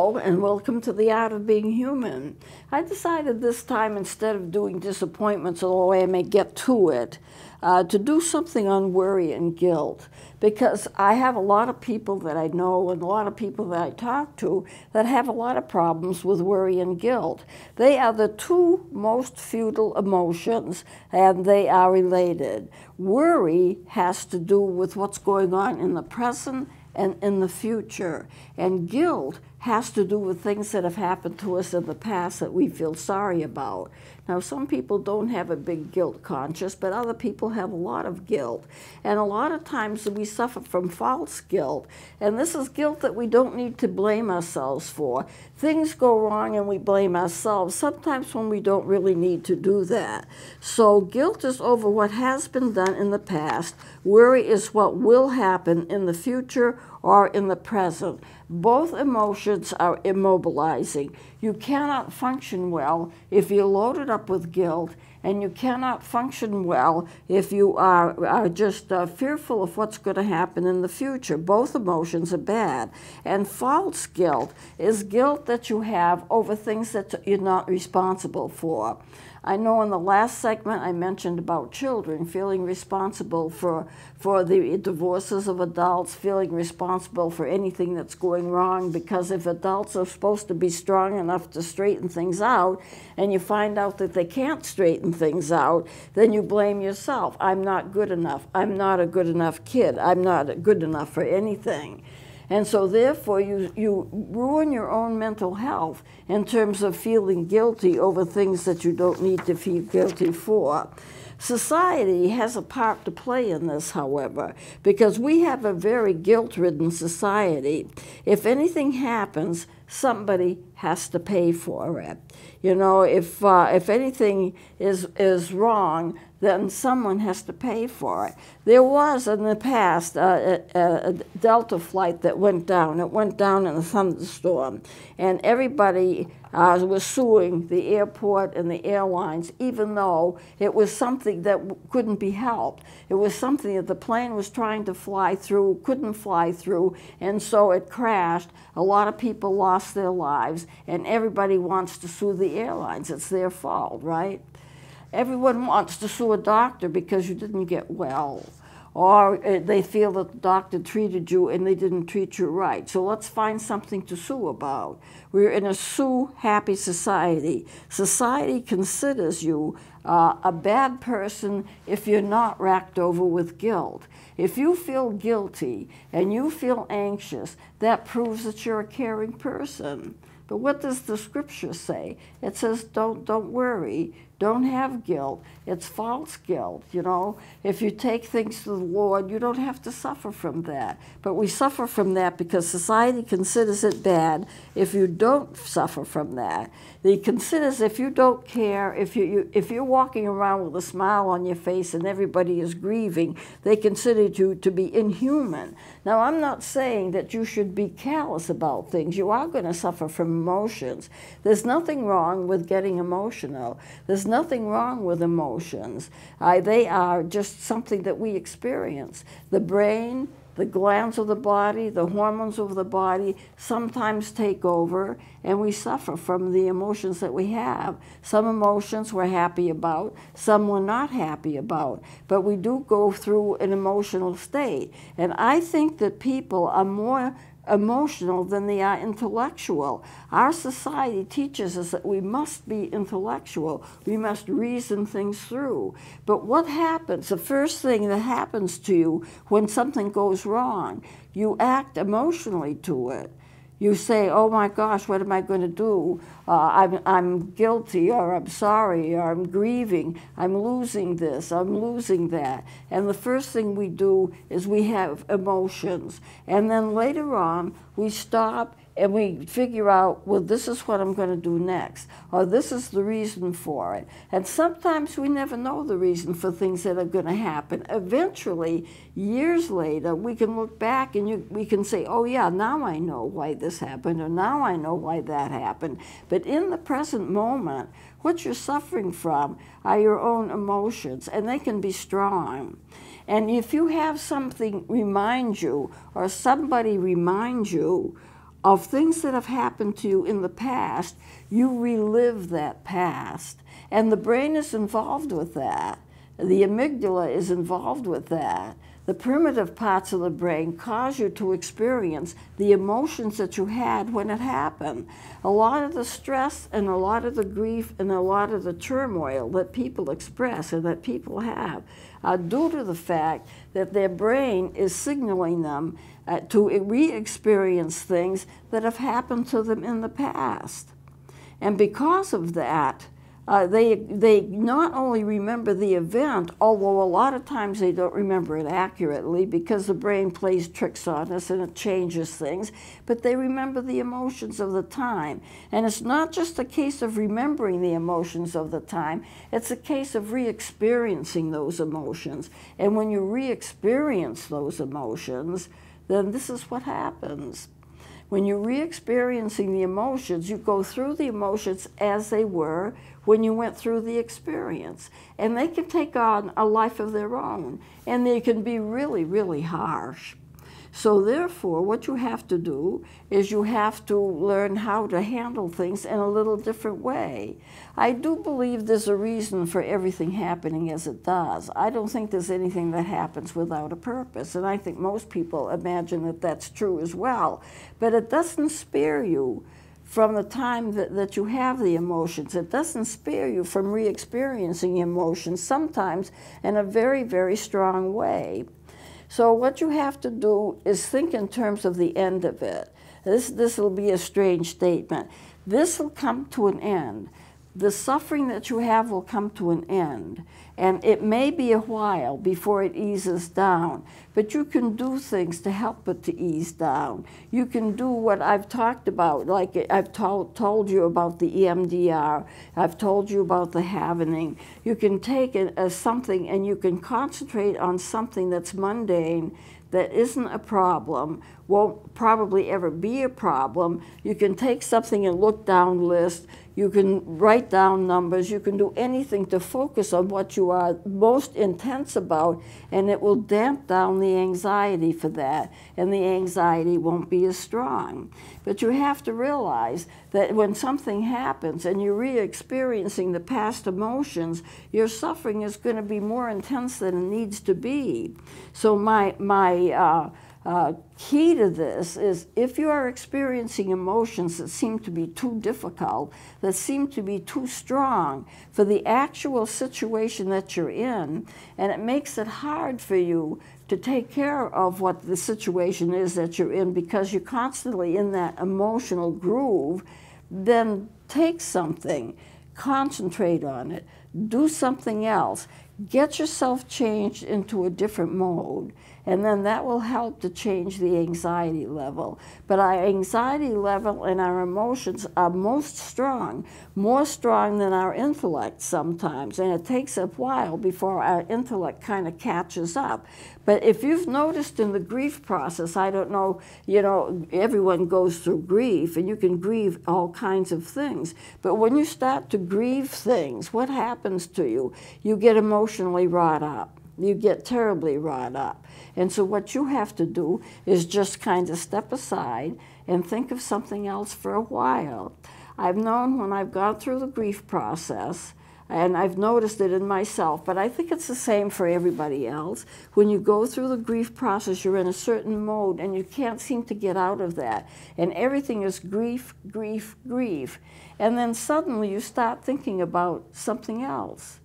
Hello and welcome to the Art of Being Human. I decided this time, instead of doing disappointments, although I may get to it, to do something on worry and guilt, because I have a lot of people that I know and a lot of people that I talk to that have a lot of problems with worry and guilt. They are the two most futile emotions, and they are related. Worry has to do with what's going on in the present and in the future. And guilt has to do with things that have happened to us in the past that we feel sorry about. Now, some people don't have a big guilt conscience, but other people have a lot of guilt. And a lot of times we suffer from false guilt. And this is guilt that we don't need to blame ourselves for. Things go wrong and we blame ourselves, sometimes when we don't really need to do that. So guilt is over what has been done in the past. Worry is what will happen in the future or in the present. Both emotions are immobilizing. You cannot function well if you're loaded up with guilt, and you cannot function well if you are just fearful of what's going to happen in the future. Both emotions are bad. And false guilt is guilt that you have over things that you're not responsible for. I know in the last segment I mentioned about children feeling responsible for the divorces of adults, feeling responsible for anything that's going wrong, because if adults are supposed to be strong enough to straighten things out and you find out that they can't straighten things out, then you blame yourself. I'm not good enough. I'm not a good enough kid. I'm not good enough for anything. And so therefore you ruin your own mental health in terms of feeling guilty over things that you don't need to feel guilty for. Society has a part to play in this, however, because we have a very guilt-ridden society. If anything happens, somebody has to pay for it. You know, if anything is wrong, then someone has to pay for it. There was in the past a Delta flight that went down. It went down in a thunderstorm, and everybody was suing the airport and the airlines, even though it was something that couldn't be helped. It was something that the plane was trying to fly through, couldn't fly through, and so it crashed. A lot of people lost their lives, and everybody wants to sue the airlines. It's their fault, right? Everyone wants to sue a doctor because you didn't get well, or they feel that the doctor treated you and they didn't treat you right. So let's find something to sue about. We're in a sue-happy society. Society considers you a bad person if you're not racked over with guilt. If you feel guilty and you feel anxious, that proves that you're a caring person. But what does the scripture say? It says, don't worry, don't have guilt. It's false guilt, you know. If you take things to the Lord, you don't have to suffer from that. But we suffer from that because society considers it bad if you don't suffer from that. It considers if you don't care, if you're walking around with a smile on your face and everybody is grieving, they consider you to be inhuman. Now, I'm not saying that you should be callous about things. You are going to suffer from emotions. There's nothing wrong with getting emotional. There's nothing wrong with emotions. They are just something that we experience. The brain, the glands of the body, the hormones of the body sometimes take over, and we suffer from the emotions that we have. Some emotions we're happy about, some we're not happy about, but we do go through an emotional state. And I think that people are more emotional than they are intellectual. Our society teaches us that we must be intellectual. We must reason things through. But what happens? The first thing that happens to you when something goes wrong, you act emotionally to it. You say, oh my gosh, what am I going to do? I'm guilty, or I'm sorry, or I'm grieving, I'm losing this, I'm losing that. And the first thing we do is we have emotions. And then later on, we stop and we figure out, well, this is what I'm going to do next, or this is the reason for it. And sometimes we never know the reason for things that are going to happen. Eventually, years later, we can look back and we can say, oh yeah, now I know why this happened, or now I know why that happened. But in the present moment, what you're suffering from are your own emotions, and they can be strong. And if you have something remind you, or somebody remind you of things that have happened to you in the past, you relive that past. And the brain is involved with that. The amygdala is involved with that. The primitive parts of the brain cause you to experience the emotions that you had when it happened. A lot of the stress and a lot of the grief and a lot of the turmoil that people express and that people have are due to the fact that their brain is signaling them to re-experience things that have happened to them in the past. And because of that, they not only remember the event, although a lot of times they don't remember it accurately because the brain plays tricks on us and it changes things, but they remember the emotions of the time. And it's not just a case of remembering the emotions of the time, it's a case of re-experiencing those emotions. And when you re-experience those emotions, then this is what happens. When you're re-experiencing the emotions, you go through the emotions as they were when you went through the experience. And they can take on a life of their own, and they can be really, really harsh. So therefore, what you have to do is you have to learn how to handle things in a little different way. I do believe there's a reason for everything happening as it does. I don't think there's anything that happens without a purpose, and I think most people imagine that that's true as well. But it doesn't spare you from the time that you have the emotions. It doesn't spare you from re-experiencing emotions, sometimes in a very, very strong way. So what you have to do is think in terms of the end of it. This will be a strange statement. This will come to an end. The suffering that you have will come to an end. And it may be a while before it eases down, but you can do things to help it to ease down. You can do what I've talked about, like I've told you about the EMDR, I've told you about the happening. You can take it as something and you can concentrate on something that's mundane, that isn't a problem, won't probably ever be a problem. You can take something and look down list. You can write down numbers. You can do anything to focus on what you are most intense about, and it will damp down the anxiety for that, and the anxiety won't be as strong. But you have to realize that when something happens and you're re-experiencing the past emotions, your suffering is going to be more intense than it needs to be. So my key to this is if you are experiencing emotions that seem to be too difficult, that seem to be too strong for the actual situation that you're in, and it makes it hard for you to take care of what the situation is that you're in because you're constantly in that emotional groove, then take something, concentrate on it, do something else, get yourself changed into a different mode, and then that will help to change the anxiety level. But our anxiety level and our emotions are most strong, more strong than our intellect sometimes, and it takes a while before our intellect kind of catches up. But if you've noticed in the grief process, I don't know, everyone goes through grief, and you can grieve all kinds of things. But when you start to grieve things, what happens to you? You get emotionally wrought up. You get terribly wrought up. And so what you have to do is just kind of step aside and think of something else for a while. I've known when I've gone through the grief process, and I've noticed it in myself, but I think it's the same for everybody else. When you go through the grief process, you're in a certain mode, and you can't seem to get out of that. And everything is grief, grief, grief. And then suddenly you start thinking about something else.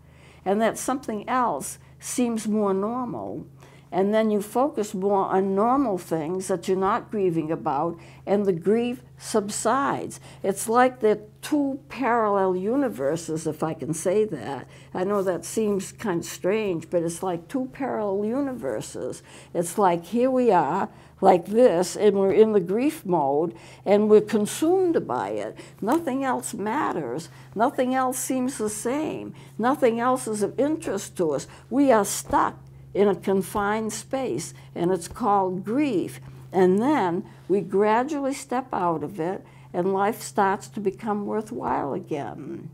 And that something else seems more normal. And then you focus more on normal things that you're not grieving about, and the grief subsides. It's like they're two parallel universes, if I can say that. I know that seems kind of strange, but it's like two parallel universes. It's like here we are, like this, and we're in the grief mode, and we're consumed by it. Nothing else matters. Nothing else seems the same. Nothing else is of interest to us. We are stuck in a confined space, and it's called grief. And then we gradually step out of it, and life starts to become worthwhile again.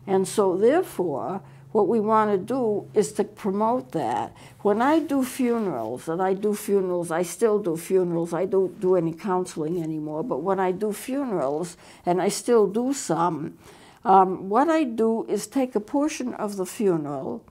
And so therefore, what we want to do is to promote that. When I do funerals, and I do funerals, I still do funerals, I don't do any counseling anymore, but when I do funerals, and I still do some, what I do is take a portion of the funeral,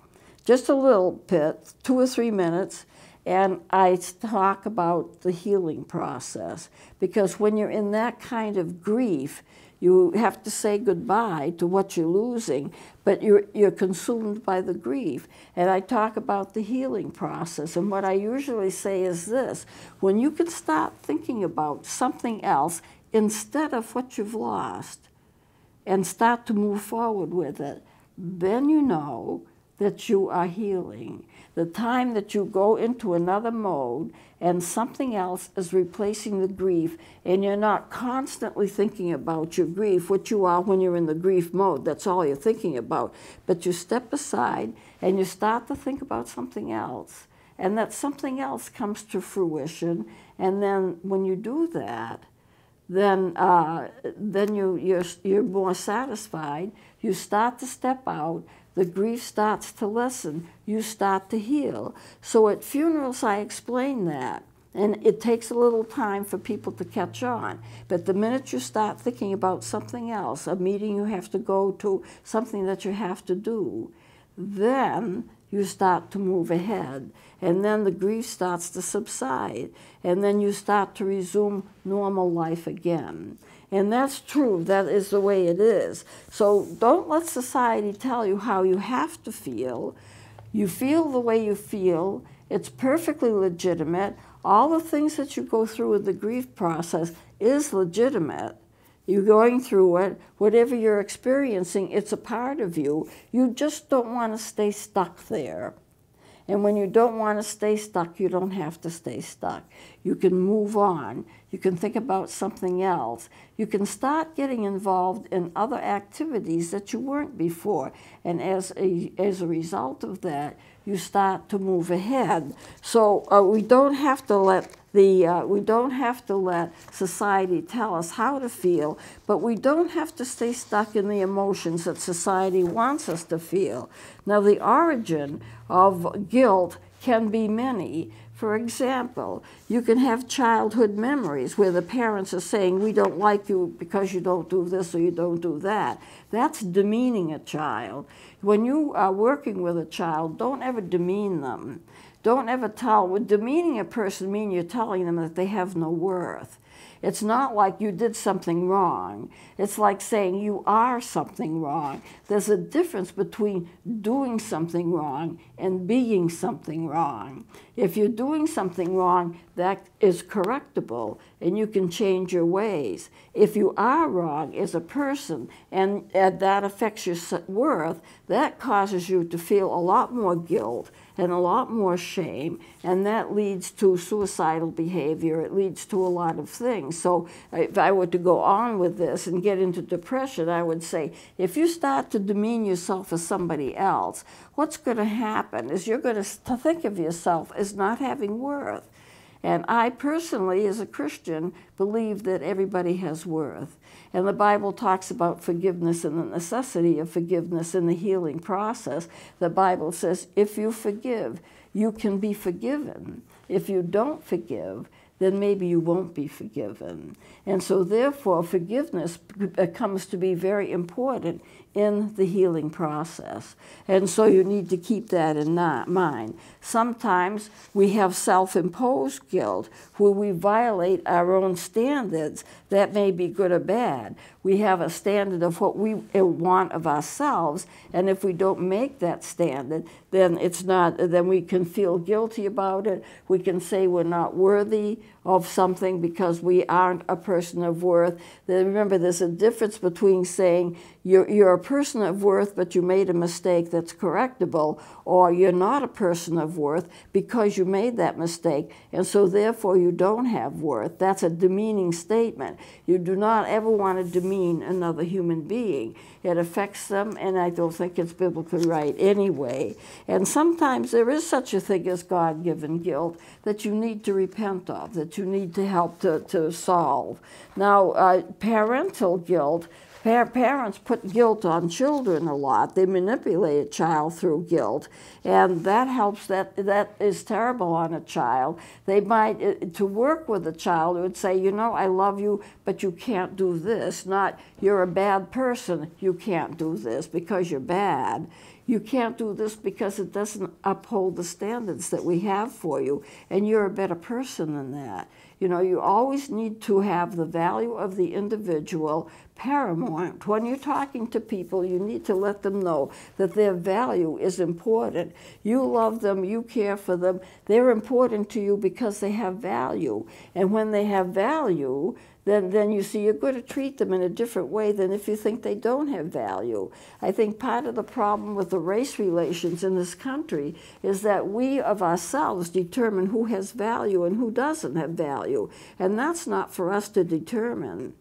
just a little bit, 2 or 3 minutes, and I talk about the healing process. Because when you're in that kind of grief, you have to say goodbye to what you're losing, but you're consumed by the grief. And I talk about the healing process. And what I usually say is this: when you can start thinking about something else instead of what you've lost and start to move forward with it, then you know that you are healing. The time that you go into another mode and something else is replacing the grief, and you're not constantly thinking about your grief, which you are when you're in the grief mode, that's all you're thinking about, but you step aside and you start to think about something else, and that something else comes to fruition, and then when you do that, then you're more satisfied. You start to step out. The grief starts to lessen. You start to heal. So at funerals, I explain that. And it takes a little time for people to catch on. But the minute you start thinking about something else, a meeting you have to go to, something that you have to do, then you start to move ahead. And then the grief starts to subside. And then you start to resume normal life again. And that's true. That is the way it is. So don't let society tell you how you have to feel. You feel the way you feel. It's perfectly legitimate. All the things that you go through with the grief process is legitimate. You're going through it. Whatever you're experiencing, it's a part of you. You just don't want to stay stuck there. And when you don't want to stay stuck, you don't have to stay stuck. You can move on. You can think about something else. You can start getting involved in other activities that you weren't before. And as a result of that, you start to move ahead. So we don't have to let society tell us how to feel, but we don't have to stay stuck in the emotions that society wants us to feel. Now, the origin of guilt can be many. For example, you can have childhood memories where the parents are saying, we don't like you because you don't do this or you don't do that. That's demeaning a child. When you are working with a child, don't ever demean them. Don't ever demeaning a person means you're telling them that they have no worth. It's not like you did something wrong. It's like saying you are something wrong. There's a difference between doing something wrong and being something wrong. If you're doing something wrong, that is correctable, and you can change your ways. If you are wrong as a person, and that affects your worth, that causes you to feel a lot more guilt and a lot more shame, and that leads to suicidal behavior. It leads to a lot of things. So if I were to go on with this and get into depression, I would say, if you start to demean yourself as somebody else, what's going to happen is you're going to think of yourself as not having worth. And I personally, as a Christian, believe that everybody has worth. And the Bible talks about forgiveness and the necessity of forgiveness in the healing process. The Bible says, if you forgive, you can be forgiven. If you don't forgive, then maybe you won't be forgiven. And so therefore, forgiveness comes to be very important in the healing process. And so you need to keep that in mind. Sometimes we have self-imposed guilt where we violate our own standards. That may be good or bad. We have a standard of what we want of ourselves, and if we don't make that standard, then then we can feel guilty about it. We can say we're not worthy of something because we aren't a person of worth. Then remember, there's a difference between saying you're a person of worth, but you made a mistake that's correctable, or you're not a person of worth because you made that mistake, and so therefore you don't have worth. That's a demeaning statement. You do not ever want to demean another human being. It affects them, and I don't think it's biblically right anyway. And sometimes there is such a thing as God-given guilt that you need to repent of, that you need to help to solve. Now, parental guilt Parents put guilt on children a lot. They manipulate a child through guilt, and that helps. That is terrible on a child. They might, to work with a child, would say, you know, I love you, but you can't do this. Not, you're a bad person, you can't do this because you're bad. You can't do this because it doesn't uphold the standards that we have for you, and you're a better person than that. You know, you always need to have the value of the individual paramount. When you're talking to people, you need to let them know that their value is important. You love them, you care for them. They're important to you because they have value. And when they have value, then you see you're going to treat them in a different way than if you think they don't have value. I think part of the problem with the race relations in this country is that we of ourselves determine who has value and who doesn't have value. And that's not for us to determine.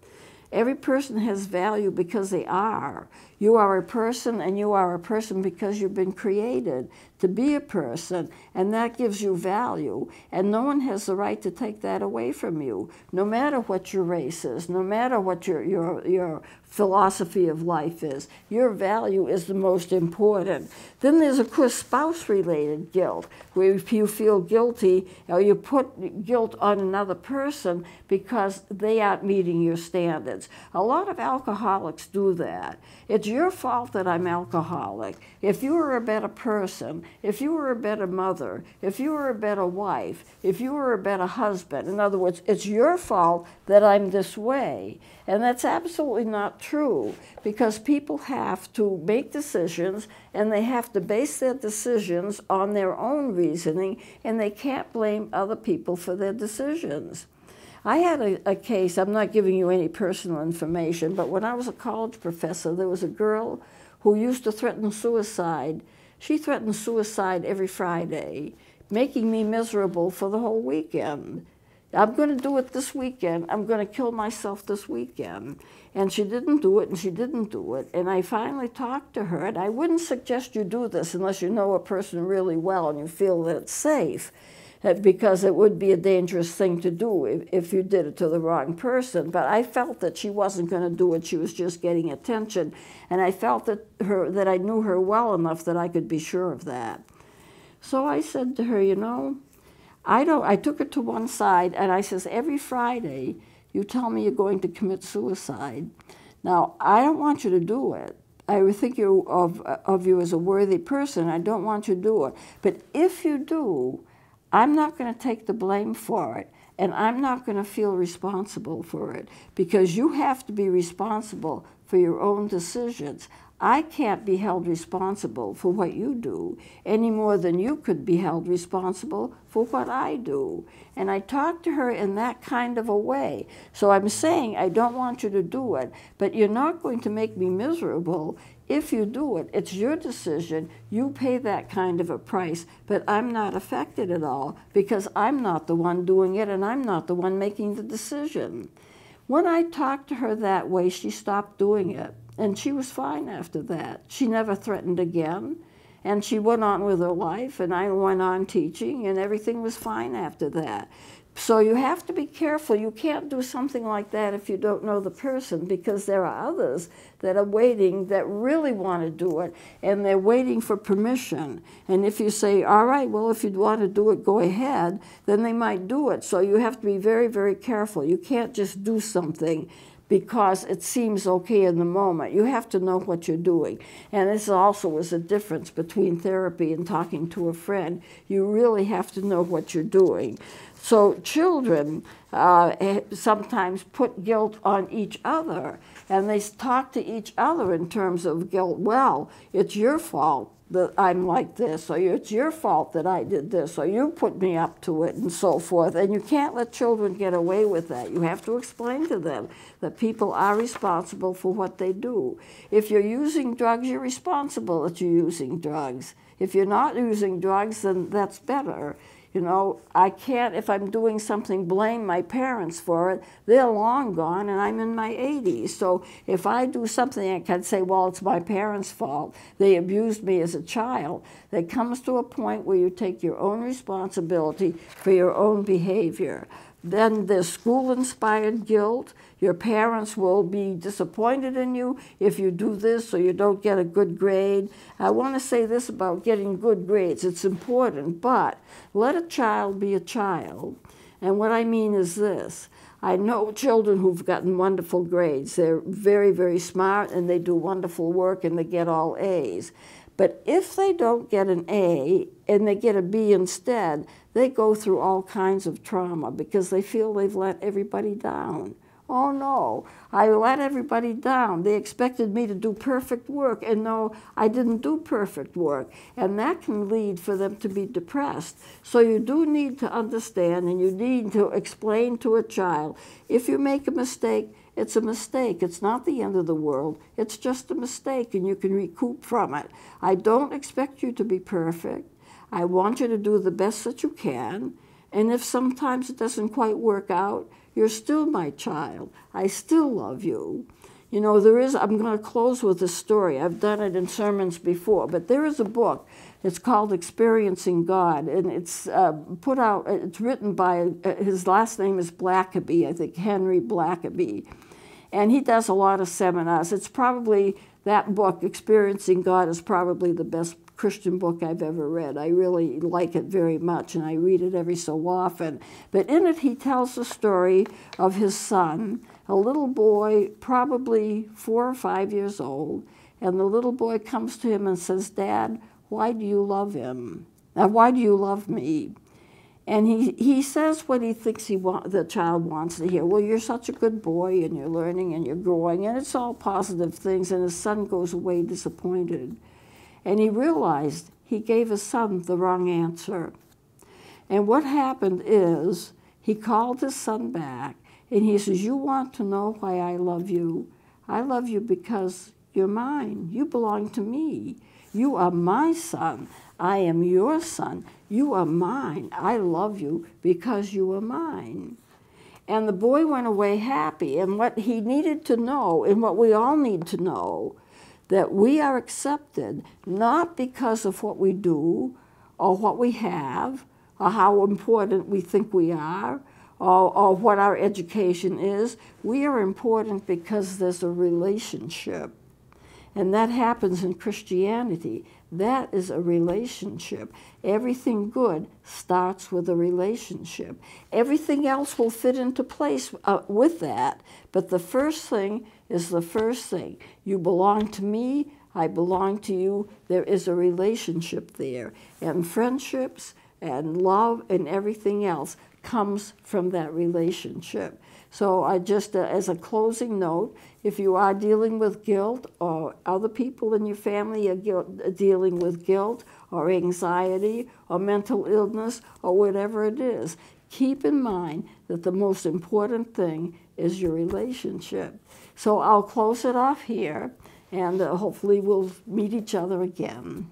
Every person has value because they are. You are a person, and you are a person because you've been created to be a person, and that gives you value. And no one has the right to take that away from you, no matter what your race is, no matter what your philosophy of life is. Your value is the most important. Then there's, of course, spouse-related guilt, where if you feel guilty, or you put guilt on another person because they aren't meeting your standards. A lot of alcoholics do that. It's your fault that I'm alcoholic. If you were a better person, if you were a better mother, if you were a better wife, if you were a better husband, in other words, it's your fault that I'm this way. And that's absolutely not true, because people have to make decisions, and they have to base their decisions on their own reasoning, and they can't blame other people for their decisions. I had a case, I'm not giving you any personal information, but when I was a college professor, there was a girl who used to threaten suicide. She threatened suicide every Friday, making me miserable for the whole weekend. I'm going to do it this weekend. I'm going to kill myself this weekend. And she didn't do it, and she didn't do it. And I finally talked to her, and I wouldn't suggest you do this unless you know a person really well and you feel that it's safe, because it would be a dangerous thing to do if you did it to the wrong person. But I felt that she wasn't going to do it. She was just getting attention. And I felt that I knew her well enough that I could be sure of that. So I said to her, you know, I took her to one side, and I says, every Friday, you tell me you're going to commit suicide. Now, I don't want you to do it. I would think of you as a worthy person. I don't want you to do it. But if you do, I'm not going to take the blame for it, and I'm not going to feel responsible for it, because you have to be responsible for your own decisions. I can't be held responsible for what you do any more than you could be held responsible for what I do. And I talked to her in that kind of a way. So I'm saying I don't want you to do it, but you're not going to make me miserable if you do it. It's your decision. You pay that kind of a price, but I'm not affected at all because I'm not the one doing it, and I'm not the one making the decision. When I talked to her that way, she stopped doing it. And she was fine after that. She never threatened again. And she went on with her life, and I went on teaching, and everything was fine after that. So you have to be careful. You can't do something like that if you don't know the person, because there are others that are waiting that really want to do it, and they're waiting for permission. And if you say, all right, well, if you want to do it, go ahead, then they might do it. So you have to be very, very careful. You can't just do something because it seems okay in the moment. You have to know what you're doing. And this also is a difference between therapy and talking to a friend. You really have to know what you're doing. So children sometimes put guilt on each other, and they talk to each other in terms of guilt. Well, it's your fault that I'm like this, or it's your fault that I did this, or you put me up to it, and so forth. And you can't let children get away with that. You have to explain to them that people are responsible for what they do. If you're using drugs, you're responsible that you're using drugs. If you're not using drugs, then that's better. You know, I can't, if I'm doing something, blame my parents for it. They're long gone, and I'm in my 80s. So if I do something, I can say, well, it's my parents' fault. They abused me as a child. There comes to a point where you take your own responsibility for your own behavior. Then there's school-inspired guilt. Your parents will be disappointed in you if you do this or you don't get a good grade. I want to say this about getting good grades. It's important, but let a child be a child. And what I mean is this. I know children who've gotten wonderful grades. They're very, very smart, and they do wonderful work, and they get all A's. But if they don't get an A and they get a B instead, they go through all kinds of trauma because they feel they've let everybody down. Oh no, I let everybody down. They expected me to do perfect work, and no, I didn't do perfect work. And that can lead for them to be depressed. So you do need to understand, and you need to explain to a child, if you make a mistake, it's a mistake. It's not the end of the world. It's just a mistake, and you can recoup from it. I don't expect you to be perfect. I want you to do the best that you can. And if sometimes it doesn't quite work out, you're still my child. I still love you. You know, I'm going to close with a story. I've done it in sermons before, but there is a book. It's called Experiencing God, and it's it's written by, his last name is Blackaby, I think, Henry Blackaby. And he does a lot of seminars. It's probably, that book, Experiencing God, is probably the best Christian book I've ever read. I really like it very much, and I read it every so often. But in it, he tells the story of his son, a little boy, probably 4 or 5 years old, and the little boy comes to him and says, "Dad, why do you love him? Why do you love me?" And he says what he thinks the child wants to hear. Well, you're such a good boy, and you're learning, and you're growing, and it's all positive things, and his son goes away disappointed. And he realized he gave his son the wrong answer. And what happened is he called his son back, and he says, "You want to know why I love you? I love you because you're mine. You belong to me. You are my son. I am your son. You are mine. I love you because you are mine." And the boy went away happy. And what he needed to know, and what we all need to know, that we are accepted not because of what we do or what we have or how important we think we are or what our education is. We are important because there's a relationship. And that happens in Christianity. That is a relationship. Everything good starts with a relationship. Everything else will fit into place with that. But the first thing is the first thing. You belong to me. I belong to you. There is a relationship there. And friendships and love and everything else comes from that relationship. So I just, as a closing note, if you are dealing with guilt or other people in your family are dealing with guilt or anxiety or mental illness or whatever it is, keep in mind that the most important thing is your relationship. So I'll close it off here, and hopefully we'll meet each other again.